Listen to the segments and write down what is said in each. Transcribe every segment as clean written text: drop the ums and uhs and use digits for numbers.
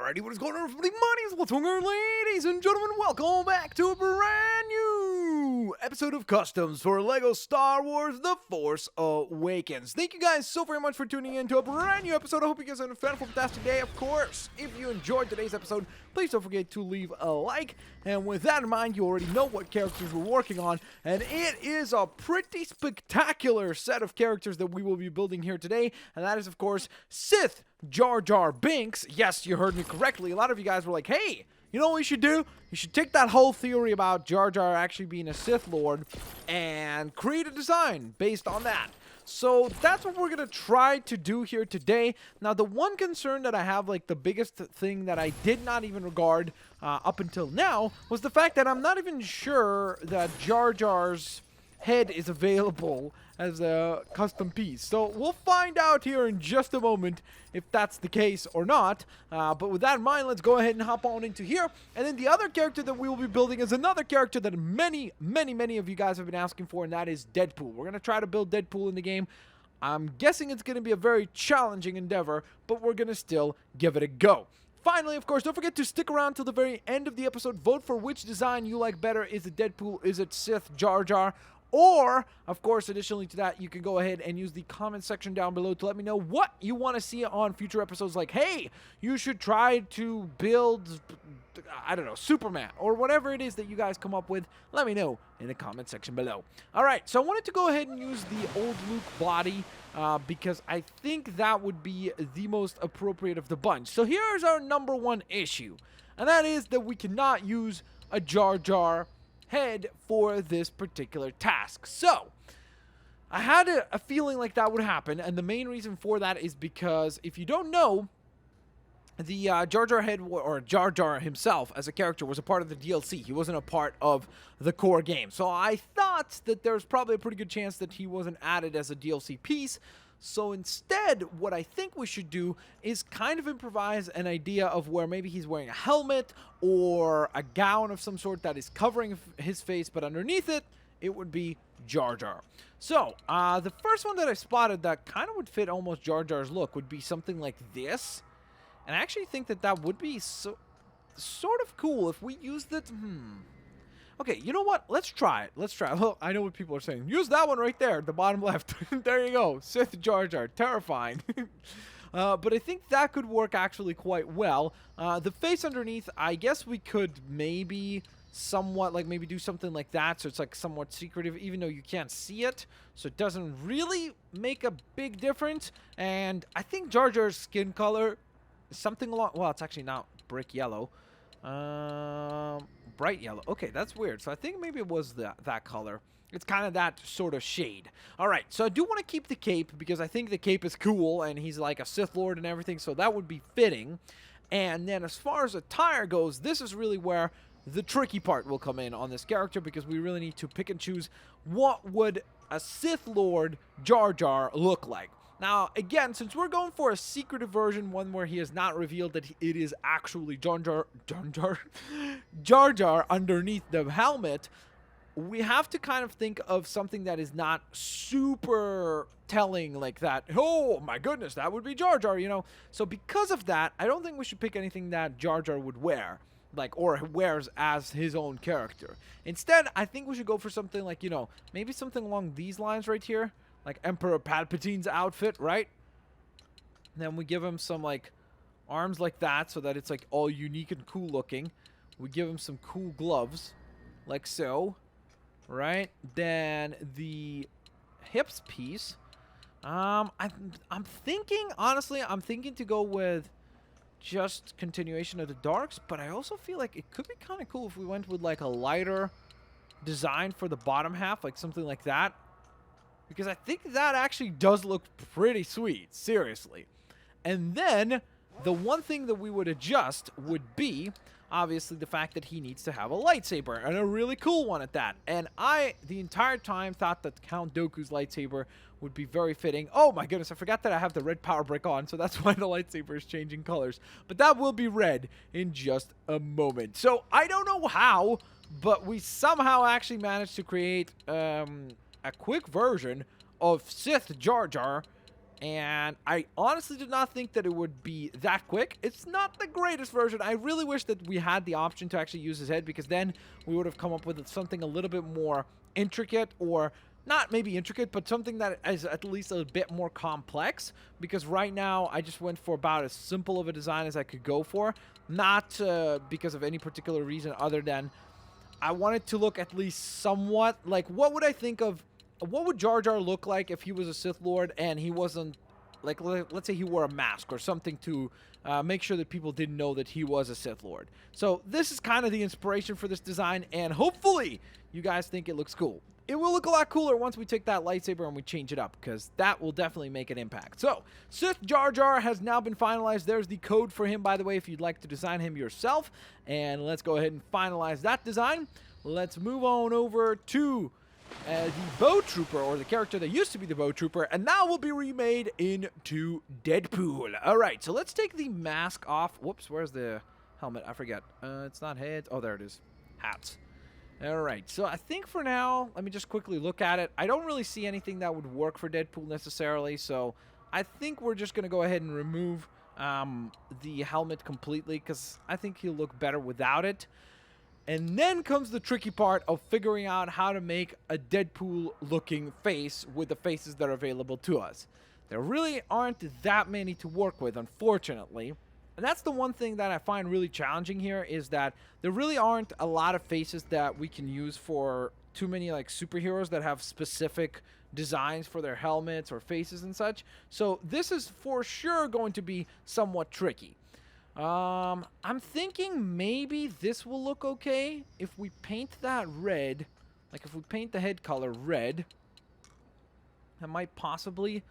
Alrighty, what is going on, everybody? My name is Blitzwinger, ladies and gentlemen. Welcome back to a brand new episode of Customs for LEGO Star Wars The Force Awakens. Thank you guys so very much for tuning in to a brand new episode. I hope you guys had a fantastic day. Of course, if you enjoyed today's episode, please don't forget to leave a like. And with that in mind, you already know what characters we're working on. And it is a pretty spectacular set of characters that we will be building here today. And that is, of course, Sith JarJar Binks. Yes, you heard me correctly. A lot of you guys were like, hey, you know what you should do? You should take that whole theory about JarJar actually being a Sith Lord and create a design based on that. So that's what we're going to try to do here today. Now, the one concern that I have, like the biggest thing that I did not even regard up until now, was the fact that I'm not even sure that JarJar's head is available as a custom piece. So we'll find out here in just a moment if that's the case or not. But with that in mind, let's go ahead and hop on into here. And then the other character that we will be building is another character that many of you guys have been asking for, and that is Deadpool. We're going to try to build Deadpool in the game. I'm guessing it's going to be a very challenging endeavor, but we're going to still give it a go. Finally, of course, don't forget to stick around till the very end of the episode. Vote for which design you like better. Is it Deadpool? Is it Sith JarJar? Or, of course, additionally to that, you can go ahead and use the comment section down below to let me know what you want to see on future episodes. Like, hey, you should try to build, I don't know, Superman, or whatever it is that you guys come up with. Let me know in the comment section below. All right, so I wanted to go ahead and use the old Luke body because I think that would be the most appropriate of the bunch. So here's our number one issue, and that is that we cannot use a Jar Jar head for this particular task. So I had a feeling like that would happen, and the main reason for that is because if you don't know, the Jar Jar head, or Jar Jar himself as a character, was a part of the DLC. He wasn't a part of the core game. So I thought that there's probably a pretty good chance that he wasn't added as a DLC piece. So instead, what I think we should do is kind of improvise an idea of where maybe he's wearing a helmet or a gown of some sort that is covering his face, but underneath it, it would be Jar Jar. So, the first one that I spotted that kind of would fit almost Jar Jar's look would be something like this. And I actually think that that would be sort of cool if we used it. Okay, you know what? Let's try it. Let's try it. Oh, I know what people are saying. Use that one right there, the bottom left. There you go. Sith Jar Jar. Terrifying. But I think that could work actually quite well. The face underneath, I guess we could maybe somewhat, like maybe do something like that, so it's like somewhat secretive, even though you can't see it. So it doesn't really make a big difference. And I think Jar Jar's skin color is something along, well, it's actually not brick yellow. Bright yellow. Okay, that's weird. So I think maybe it was that color. It's kind of that sort of shade. All right, so I do want to keep the cape because I think the cape is cool and he's like a Sith Lord and everything, so that would be fitting. And then as far as attire goes, this is really where the tricky part will come in on this character, because we really need to pick and choose what would a Sith Lord Jar Jar look like. Now, again, since we're going for a secretive version, one where he has not revealed that it is actually Jar Jar underneath the helmet, we have to kind of think of something that is not super telling like that. Oh, my goodness, that would be Jar Jar, you know? So because of that, I don't think we should pick anything that Jar Jar would wear, like, or wears as his own character. Instead, I think we should go for something like, you know, maybe something along these lines right here. Like Emperor Palpatine's outfit, right? And then we give him some, like, arms like that so that it's, like, all unique and cool looking. We give him some cool gloves, like so, right? Then the hips piece. I'm thinking, honestly, I'm thinking to go with just continuation of the darks, but I also feel like it could be kind of cool if we went with, like, a lighter design for the bottom half, like something like that. Because I think that actually does look pretty sweet, seriously. And then, the one thing that we would adjust would be, obviously, the fact that he needs to have a lightsaber, and a really cool one at that. And I, the entire time, thought that Count Dooku's lightsaber would be very fitting. Oh my goodness, I forgot that I have the red power brick on, so that's why the lightsaber is changing colors. But that will be red in just a moment. So, I don't know how, but we somehow actually managed to create a quick version of Sith Jar Jar And I honestly did not think that it would be that quick. It's not the greatest version. I really wish that we had the option to actually use his head, because then we would have come up with something a little bit more intricate, or not maybe intricate, but something that is at least a bit more complex. Because right now I just went for about as simple of a design as I could go for, not because of any particular reason other than I wanted to look at least somewhat like, what would I think of, what would Jar Jar look like if he was a Sith Lord and he wasn't, like, let's say he wore a mask or something to make sure that people didn't know that he was a Sith Lord. So this is kind of the inspiration for this design, and hopefully you guys think it looks cool. It will look a lot cooler once we take that lightsaber and we change it up, because that will definitely make an impact. So, Sith Jar Jar has now been finalized. There's the code for him, by the way, if you'd like to design him yourself. And let's go ahead and finalize that design. Let's move on over to the Bow Trooper, or the character that used to be the Bow Trooper, and now will be remade into Deadpool. Alright, so let's take the mask off. Whoops, where's the helmet? I forget. It's not heads. Oh, there it is. Hats. Alright, so I think for now, let me just quickly look at it. I don't really see anything that would work for Deadpool necessarily, so I think we're just going to go ahead and remove the helmet completely, because I think he'll look better without it. And then comes the tricky part of figuring out how to make a Deadpool-looking face with the faces that are available to us. There really aren't that many to work with, unfortunately. And that's the one thing that I find really challenging here, is that there really aren't a lot of faces that we can use for too many like superheroes that have specific designs for their helmets or faces and such. So this is for sure going to be somewhat tricky. I'm thinking maybe this will look okay if we paint that red. Like if we paint the head color red, that might possibly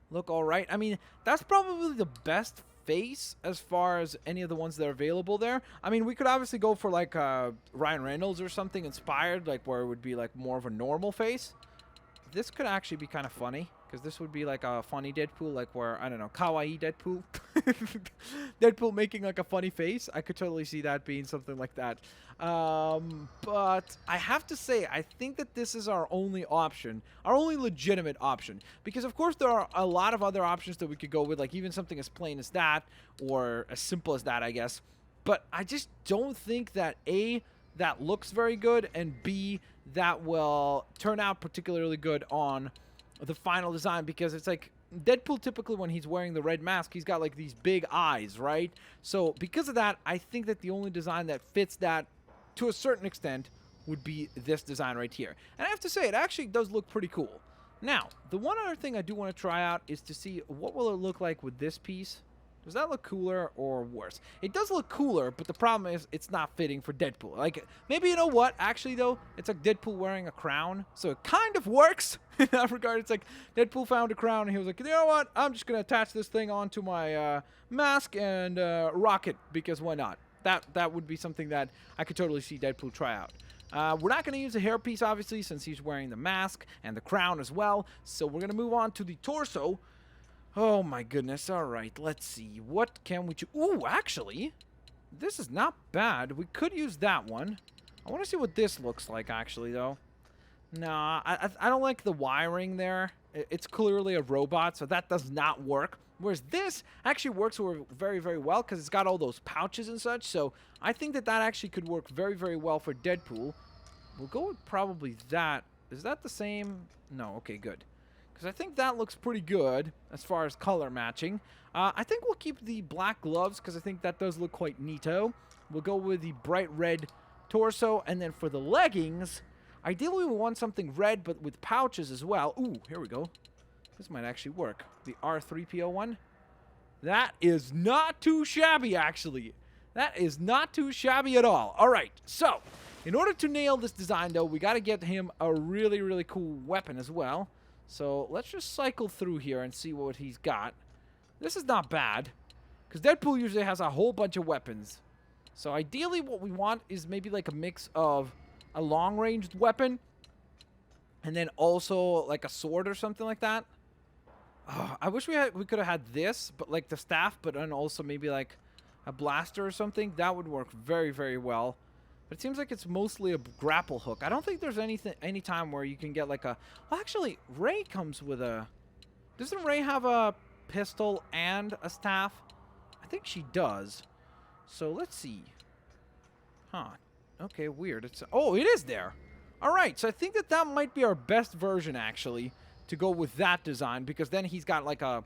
look all right. I mean, that's probably the best face as far as any of the ones that are available there. I mean, we could obviously go for like Ryan Reynolds or something inspired, like where it would be like more of a normal face. This could actually be kind of funny, because this would be like a funny Deadpool, like where, I don't know, kawaii Deadpool. Deadpool making like a funny face. I could totally see that being something like that. But I have to say, I think that this is our only option, our only legitimate option. Because of course there are a lot of other options that we could go with, like even something as plain as that, or as simple as that, I guess. But I just don't think that A, that looks very good, and B, that will turn out particularly good on the final design, because it's like Deadpool typically when he's wearing the red mask, he's got like these big eyes, right? So because of that, I think that the only design that fits that to a certain extent would be this design right here. And I have to say, it actually does look pretty cool. Now, the one other thing I do want to try out is to see what will it look like with this piece. Does that look cooler or worse? It does look cooler, but the problem is it's not fitting for Deadpool. Like, maybe, you know what? Actually, though, it's like Deadpool wearing a crown, so it kind of works in that regard. It's like Deadpool found a crown, and he was like, you know what? I'm just going to attach this thing onto my mask and rock it, because why not? That would be something that I could totally see Deadpool try out. We're not going to use a hairpiece, obviously, since he's wearing the mask and the crown as well. So we're going to move on to the torso. Oh my goodness. All right, let's see. What can we choose? Ooh, actually, this is not bad. We could use that one. I want to see what this looks like, actually, though. Nah, I don't like the wiring there. It's clearly a robot, so that does not work. Whereas this actually works very, very well, because it's got all those pouches and such. So I think that that actually could work very, very well for Deadpool. We'll go with probably that. Is that the same? No, okay, good. Because I think that looks pretty good as far as color matching. I think we'll keep the black gloves, because I think that does look quite neato. We'll go with the bright red torso. And then for the leggings, ideally we want something red, but with pouches as well. Ooh, here we go. This might actually work. The R3PO one. That is not too shabby, actually. That is not too shabby at all. All right, so in order to nail this design, though, we got to get him a really, really cool weapon as well. So let's just cycle through here and see what he's got. This is not bad, because Deadpool usually has a whole bunch of weapons. So ideally what we want is maybe like a mix of a long-ranged weapon and then also like a sword or something like that. Oh, I wish we could have had this, but like the staff, but then also maybe like a blaster or something. That would work very, very well. But it seems like it's mostly a grapple hook. I don't think there's any time where you can get like a... Well, actually, Rey comes with a... Doesn't Rey have a pistol and a staff? I think she does. So let's see. Huh. Okay, weird. Oh, it is there. All right, so I think that might be our best version, actually, to go with that design, because then he's got like a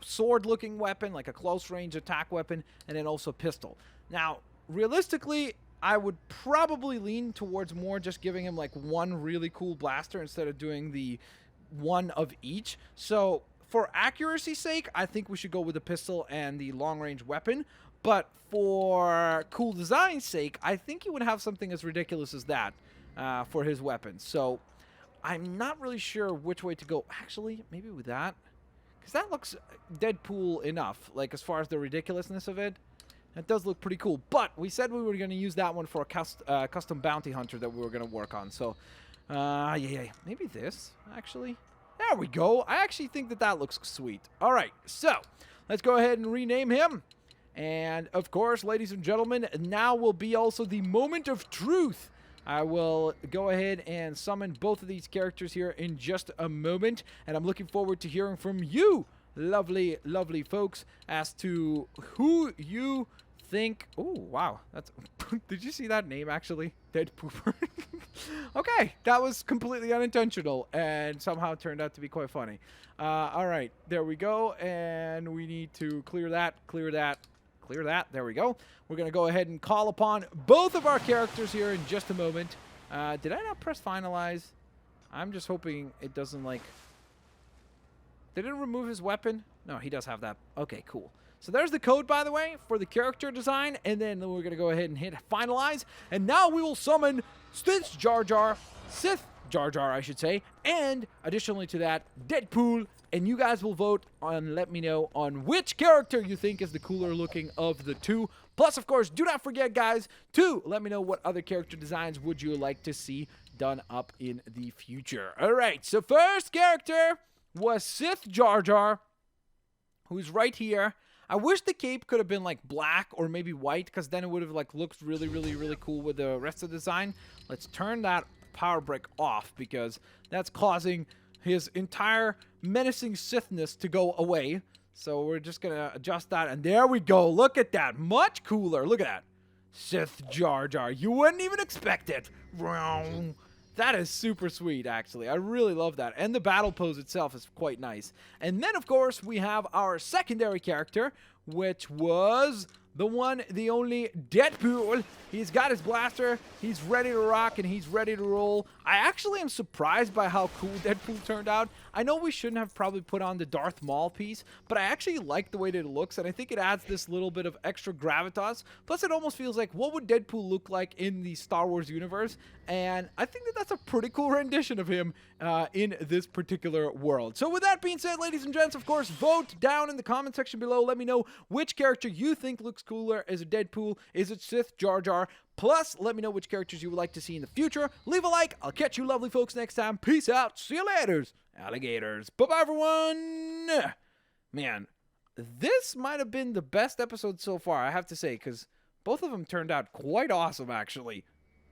sword-looking weapon, like a close-range attack weapon, and then also a pistol. Now, realistically, I would probably lean towards more just giving him like one really cool blaster instead of doing the one of each. So for accuracy's sake, I think we should go with the pistol and the long-range weapon. But for cool design's sake, I think he would have something as ridiculous as that for his weapon. So I'm not really sure which way to go. Actually, maybe with that. Because that looks Deadpool enough, like as far as the ridiculousness of it. That does look pretty cool, but we said we were going to use that one for a custom bounty hunter that we were going to work on. So, yeah, maybe this, actually. There we go. I actually think that looks sweet. All right, so let's go ahead and rename him. And, of course, ladies and gentlemen, now will be also the moment of truth. I will go ahead and summon both of these characters here in just a moment, and I'm looking forward to hearing from you, lovely, lovely folks, as to who you think. Oh, wow. That's did you see that name, actually? Deadpool. Okay, that was completely unintentional and somehow turned out to be quite funny. All right, there we go, and we need to clear that. There we go. We're going to go ahead and call upon both of our characters here in just a moment. Did I not press finalize? I'm just hoping it doesn't, like... Did it remove his weapon? No, he does have that. Okay, cool. So there's the code, by the way, for the character design. And then we're going to go ahead and hit finalize. And now we will summon Sith JarJar, I should say. And additionally to that, Deadpool. And you guys will vote and let me know on which character you think is the cooler looking of the two. Plus, of course, do not forget, guys, to let me know what other character designs would you like to see done up in the future. All right, so first character was Sith JarJar, who's right here. I wish the cape could have been like black or maybe white, because then it would have like looked really, really, really cool with the rest of the design. Let's turn that power brick off, because that's causing his entire menacing Sithness to go away. So we're just going to adjust that, and there we go. Look at that. Much cooler. Look at that. Sith JarJar. You wouldn't even expect it. That is super sweet, actually. I really love that. And the battle pose itself is quite nice. And then, of course, we have our secondary character, which was the one, the only Deadpool. He's got his blaster, he's ready to rock, and he's ready to roll. I actually am surprised by how cool Deadpool turned out. I know we shouldn't have probably put on the Darth Maul piece, but I actually like the way that it looks, and I think it adds this little bit of extra gravitas. Plus, it almost feels like, what would Deadpool look like in the Star Wars universe? And I think that that's a pretty cool rendition of him in this particular world. So with that being said, ladies and gents, of course, vote down in the comment section below. Let me know which character you think looks cooler. Is it Deadpool? Is it Sith JarJar? Plus, let me know which characters you would like to see in the future. Leave a like. I'll catch you lovely folks next time. Peace out. See you later, alligators. Bye-bye, everyone. Man, this might have been the best episode so far, I have to say, because both of them turned out quite awesome, actually.